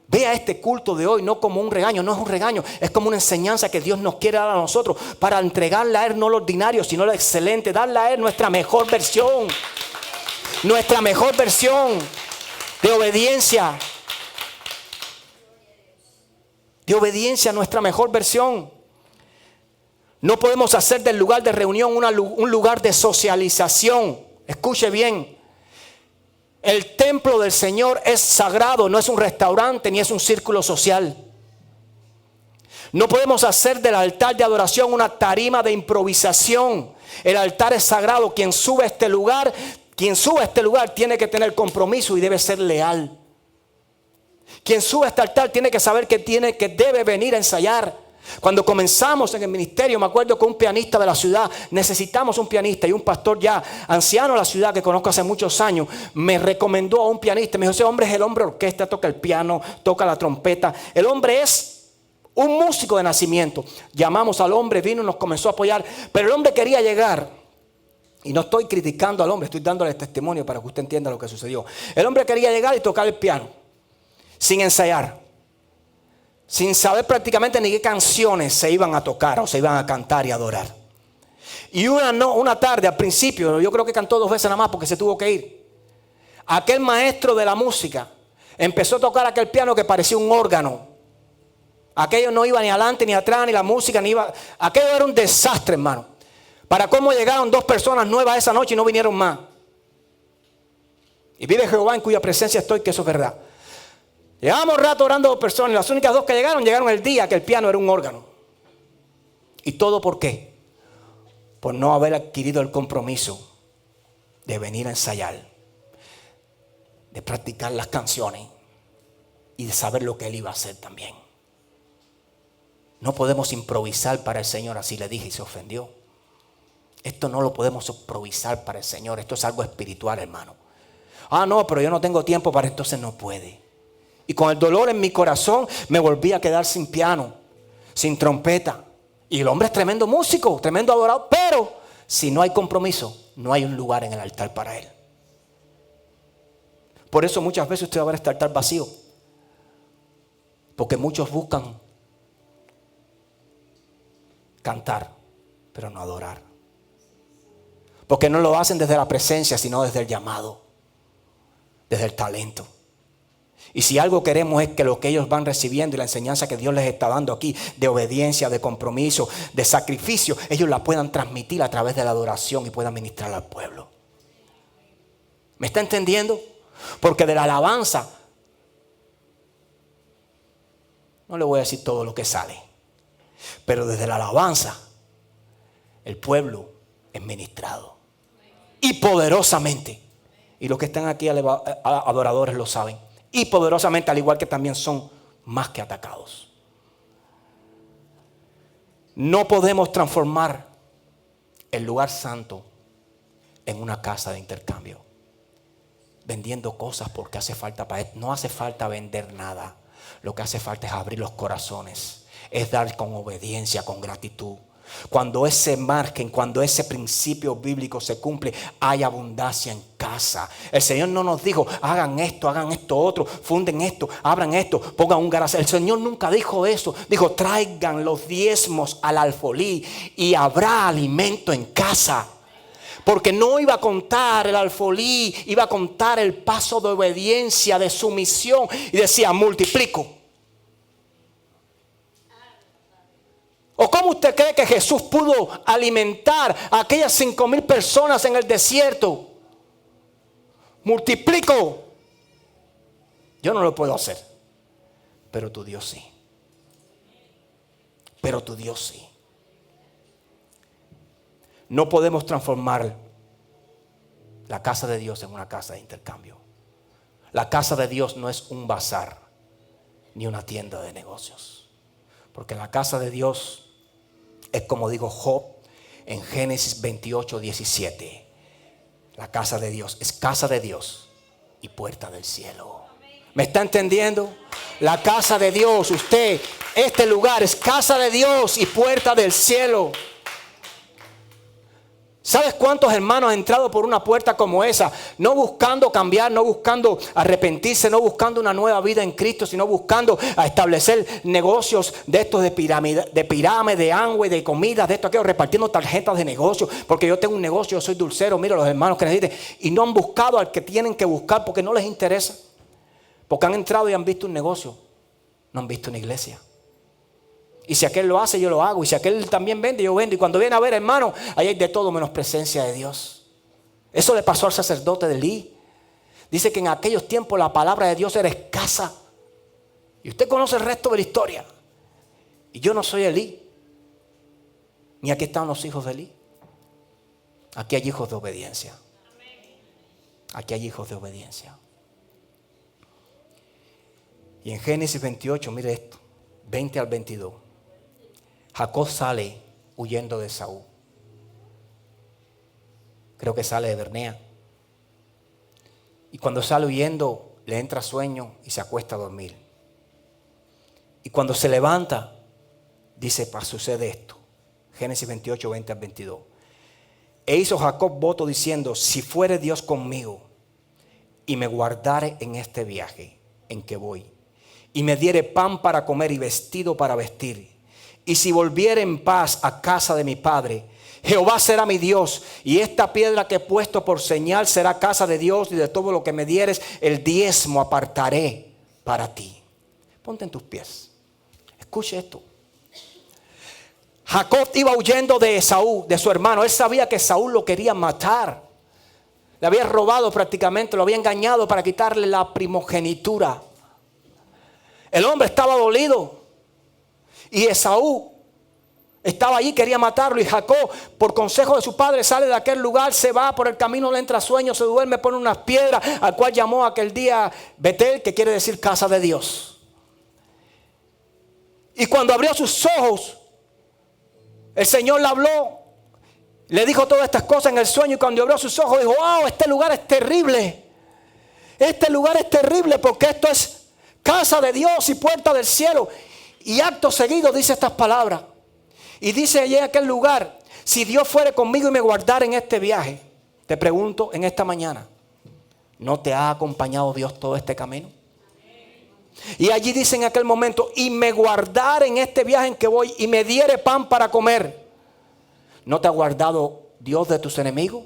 Vea este culto de hoy no como un regaño, no es un regaño, es como una enseñanza que Dios nos quiere dar a nosotros para entregarle a Él no lo ordinario, sino lo excelente, darle a Él nuestra mejor versión, nuestra mejor versión de obediencia. De obediencia, nuestra mejor versión. No podemos hacer del lugar de reunión un lugar de socialización. Escuche bien. El templo del Señor es sagrado, no es un restaurante ni es un círculo social. No podemos hacer del altar de adoración una tarima de improvisación. El altar es sagrado. Quien sube a este lugar tiene que tener compromiso y debe ser leal. Quien sube a este altar tiene que saber que debe venir a ensayar. Cuando comenzamos en el ministerio, me acuerdo que un pianista de la ciudad, necesitamos un pianista, y un pastor ya anciano de la ciudad que conozco hace muchos años, me recomendó a un pianista. Me dijo, ese hombre es el hombre orquesta, toca el piano, toca la trompeta. El hombre es un músico de nacimiento. Llamamos al hombre, vino y nos comenzó a apoyar. Pero el hombre quería llegar, y no estoy criticando al hombre, estoy dándole testimonio para que usted entienda lo que sucedió. El hombre quería llegar y tocar el piano, sin ensayar, sin saber prácticamente ni qué canciones se iban a tocar o se iban a cantar y adorar. Y una tarde al principio, yo creo que cantó 2 veces nada más porque se tuvo que ir. Aquel maestro de la música empezó a tocar aquel piano que parecía un órgano. Aquello no iba ni adelante ni atrás, ni la música ni iba. Aquello era un desastre, hermano. Para cómo llegaron 2 personas nuevas esa noche y no vinieron más. Y vive Jehová en cuya presencia estoy, que eso es verdad. Llevábamos rato orando 2 personas, y las únicas 2 que llegaron el día que el piano era un órgano. ¿Y todo por qué? Por no haber adquirido el compromiso de venir a ensayar, de practicar las canciones y de saber lo que Él iba a hacer también. No podemos improvisar para el Señor, así le dije y se ofendió. Esto no lo podemos improvisar para el Señor, esto es algo espiritual, hermano. No, pero yo no tengo tiempo para esto, entonces no puede. Y con el dolor en mi corazón me volví a quedar sin piano, sin trompeta. Y el hombre es tremendo músico, tremendo adorador. Pero si no hay compromiso, no hay un lugar en el altar para él. Por eso muchas veces usted va a ver este altar vacío. Porque muchos buscan cantar, pero no adorar. Porque no lo hacen desde la presencia, sino desde el llamado, desde el talento. Y si algo queremos es que lo que ellos van recibiendo y la enseñanza que Dios les está dando aquí, de obediencia, de compromiso, de sacrificio, ellos la puedan transmitir a través de la adoración y puedan ministrar al pueblo. ¿Me está entendiendo? Porque de la alabanza, no le voy a decir todo lo que sale, pero desde la alabanza, el pueblo es ministrado. Y poderosamente. Y los que están aquí adoradores lo saben. Y poderosamente, al igual que también son más que atacados. No podemos transformar el lugar santo en una casa de intercambio, vendiendo cosas porque hace falta para él. No hace falta vender nada. Lo que hace falta es abrir los corazones, es dar con obediencia, con gratitud. Cuando ese margen, cuando ese principio bíblico se cumple, hay abundancia en casa. El Señor no nos dijo, hagan esto otro, funden esto, abran esto, pongan un garaje. El Señor nunca dijo eso. Dijo, traigan los diezmos al alfolí y habrá alimento en casa. Porque no iba a contar el alfolí, iba a contar el paso de obediencia, de sumisión. Y decía, multiplico. ¿O cómo usted cree que Jesús pudo alimentar a aquellas 5,000 personas en el desierto? Multiplico. Yo no lo puedo hacer, pero tu Dios sí. Pero tu Dios sí. No podemos transformar la casa de Dios en una casa de intercambio. La casa de Dios no es un bazar ni una tienda de negocios. Porque la casa de Dios es como dijo Job en Génesis 28:17. La casa de Dios es casa de Dios y puerta del cielo. ¿Me está entendiendo? La casa de Dios, usted, este lugar es casa de Dios y puerta del cielo. ¿Sabes cuántos hermanos han entrado por una puerta como esa? No buscando cambiar, no buscando arrepentirse, no buscando una nueva vida en Cristo, sino buscando a establecer negocios de estos de pirámide, de Amway, de comidas, de esto, aquello, repartiendo tarjetas de negocio. Porque yo tengo un negocio, yo soy dulcero, mira los hermanos que necesiten. Y no han buscado al que tienen que buscar porque no les interesa. Porque han entrado y han visto un negocio, no han visto una iglesia. Y si aquel lo hace, yo lo hago. Y si aquel también vende, yo vendo. Y cuando viene a ver, hermano, ahí hay de todo menos presencia de Dios. Eso le pasó al sacerdote de Elí. Dice que en aquellos tiempos la palabra de Dios era escasa. Y usted conoce el resto de la historia. Y yo no soy Elí. Ni aquí están los hijos de Elí. Aquí hay hijos de obediencia. Aquí hay hijos de obediencia. Y en Génesis 28, mire esto, 20 al 22. Jacob sale huyendo de Esaú. Creo que sale de Bernea. Y cuando sale huyendo, le entra sueño y se acuesta a dormir. Y cuando se levanta, dice, sucede esto. Génesis 28, 20 al 22. E hizo Jacob voto diciendo, si fuere Dios conmigo y me guardare en este viaje en que voy, y me diere pan para comer y vestido para vestir, y si volviere en paz a casa de mi padre, Jehová será mi Dios, y esta piedra que he puesto por señal será casa de Dios, y de todo lo que me dieres, el diezmo apartaré para ti. Ponte en tus pies. Escuche esto. Jacob iba huyendo de Esaú, de su hermano. Él sabía que Esaú lo quería matar. Le había robado prácticamente, lo había engañado para quitarle la primogenitura. El hombre estaba dolido. Y Esaú estaba allí, quería matarlo. Y Jacob, por consejo de su padre, sale de aquel lugar, se va por el camino, le entra sueño, se duerme, pone unas piedras, al cual llamó aquel día Betel, que quiere decir casa de Dios. Y cuando abrió sus ojos, el Señor le habló, le dijo todas estas cosas en el sueño. Y cuando abrió sus ojos dijo, wow, este lugar es terrible. Este lugar es terrible porque esto es casa de Dios y puerta del cielo. Y acto seguido dice estas palabras. Y dice allí en aquel lugar, si Dios fuere conmigo y me guardara en este viaje. Te pregunto en esta mañana, ¿no te ha acompañado Dios todo este camino? Y allí dice en aquel momento, y me guardara en este viaje en que voy y me diere pan para comer. ¿No te ha guardado Dios de tus enemigos?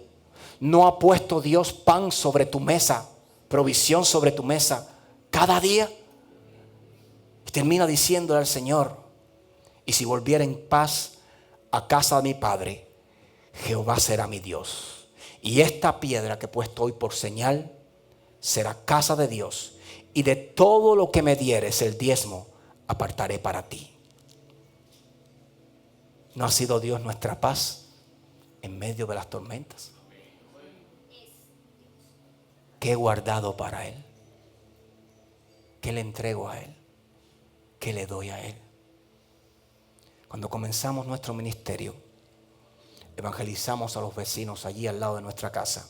¿No ha puesto Dios pan sobre tu mesa, provisión sobre tu mesa cada día? Y termina diciéndole al Señor, y si volviera en paz a casa de mi padre, Jehová será mi Dios. Y esta piedra que he puesto hoy por señal será casa de Dios. Y de todo lo que me dieres, el diezmo, apartaré para ti. ¿No ha sido Dios nuestra paz en medio de las tormentas? ¿Qué he guardado para Él? ¿Qué le entrego a Él? ¿Qué le doy a Él? Cuando comenzamos nuestro ministerio, evangelizamos a los vecinos allí al lado de nuestra casa.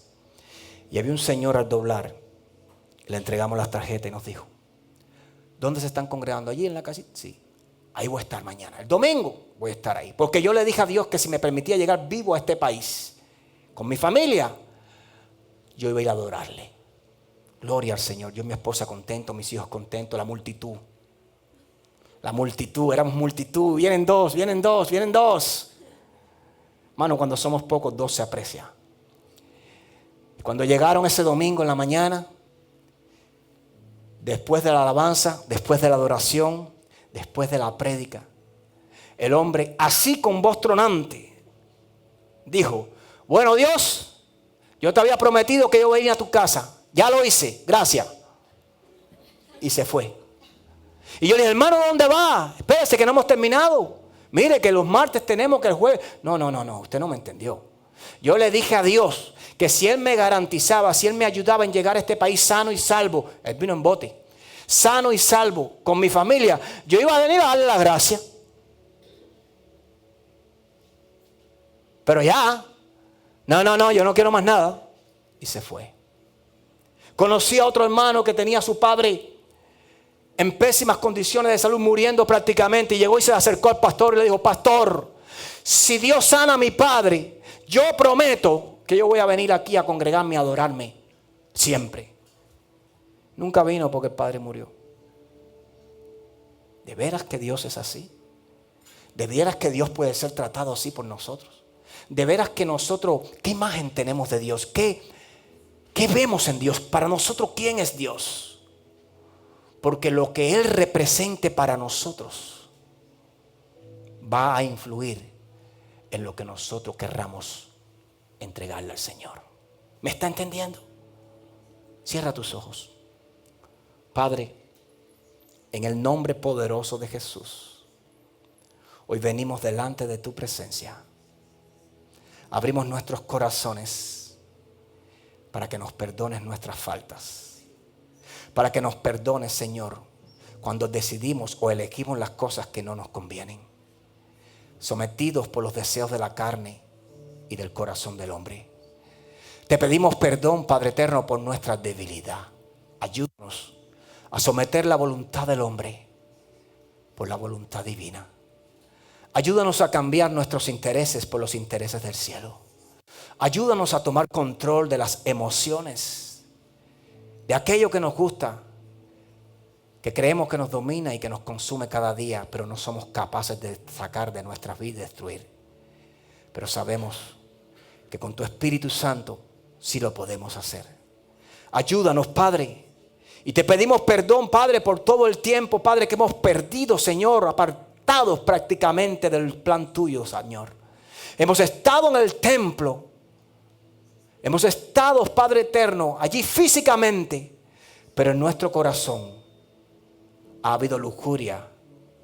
Y había un señor al doblar. Le entregamos las tarjetas y nos dijo, ¿dónde se están congregando? ¿Allí en la casita? Sí, ahí voy a estar mañana. El domingo voy a estar ahí. Porque yo le dije a Dios que si me permitía llegar vivo a este país, con mi familia, yo iba a ir a adorarle. Gloria al Señor. Yo y mi esposa contentos, mis hijos contentos, la multitud. La multitud, éramos multitud. Vienen dos. Mano, cuando somos pocos, dos se aprecia. Y cuando llegaron ese domingo en la mañana, después de la alabanza, después de la adoración, después de la prédica, el hombre, así con voz tronante, dijo, bueno Dios, yo te había prometido que yo venía a tu casa, ya lo hice, gracias. Y se fue. Y yo le dije, hermano, ¿dónde va? Espérese que no hemos terminado. Mire que los martes tenemos que el jueves. No, usted no me entendió. Yo le dije a Dios que si Él me garantizaba, si Él me ayudaba en llegar a este país sano y salvo, Él vino en bote, sano y salvo, con mi familia, yo iba a venir a darle la gracia. Pero ya, no, yo no quiero más nada. Y se fue. Conocí a otro hermano que tenía a su padre en pésimas condiciones de salud, muriendo prácticamente, y llegó y se acercó al pastor y le dijo, pastor, si Dios sana a mi padre, yo prometo que yo voy a venir aquí a congregarme, a adorarme siempre. Nunca vino porque el padre murió. ¿De veras que Dios es así? ¿De veras que Dios puede ser tratado así por nosotros? ¿De veras que nosotros, qué imagen tenemos de Dios? ¿Qué vemos en Dios? Para nosotros, ¿quién es Dios? Porque lo que Él represente para nosotros va a influir en lo que nosotros querramos entregarle al Señor. ¿Me está entendiendo? Cierra tus ojos. Padre, en el nombre poderoso de Jesús, hoy venimos delante de tu presencia. Abrimos nuestros corazones para que nos perdones nuestras faltas. Para que nos perdones, Señor, cuando decidimos o elegimos las cosas que no nos convienen. Sometidos por los deseos de la carne y del corazón del hombre. Te pedimos perdón, Padre eterno, por nuestra debilidad. Ayúdanos a someter la voluntad del hombre por la voluntad divina. Ayúdanos a cambiar nuestros intereses por los intereses del cielo. Ayúdanos a tomar control de las emociones, de aquello que nos gusta, que creemos que nos domina y que nos consume cada día, pero no somos capaces de sacar de nuestras vidas y destruir. Pero sabemos que con tu Espíritu Santo sí lo podemos hacer. Ayúdanos, Padre. Y te pedimos perdón, Padre, por todo el tiempo, Padre, que hemos perdido, Señor, apartados prácticamente del plan tuyo, Señor. Hemos estado en el templo. Hemos estado, Padre eterno, allí físicamente, pero en nuestro corazón ha habido lujuria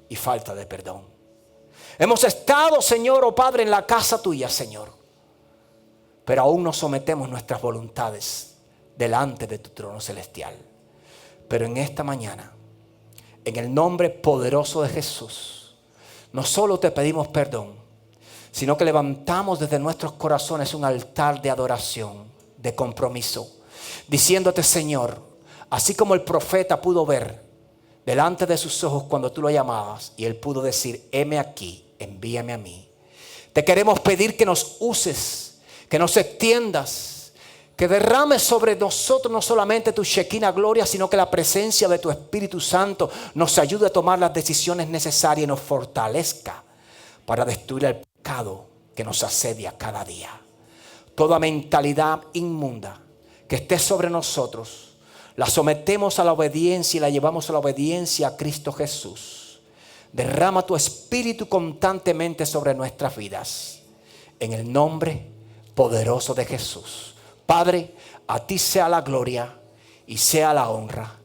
y falta de perdón. Hemos estado, Señor, oh Padre, en la casa tuya, Señor, pero aún no sometemos nuestras voluntades delante de tu trono celestial. Pero en esta mañana, en el nombre poderoso de Jesús, no solo te pedimos perdón, sino que levantamos desde nuestros corazones un altar de adoración, de compromiso, diciéndote, Señor, así como el profeta pudo ver delante de sus ojos cuando tú lo llamabas y él pudo decir, heme aquí, envíame a mí. Te queremos pedir que nos uses, que nos extiendas, que derrames sobre nosotros no solamente tu Shekinah gloria, sino que la presencia de tu Espíritu Santo nos ayude a tomar las decisiones necesarias y nos fortalezca para destruir el pecado que nos asedia cada día. Toda mentalidad inmunda que esté sobre nosotros, la sometemos a la obediencia y la llevamos a la obediencia a Cristo Jesús. Derrama tu Espíritu constantemente sobre nuestras vidas. En el nombre poderoso de Jesús. Padre, a ti sea la gloria y sea la honra,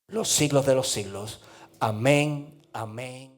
los siglos de los siglos. Amén, amén.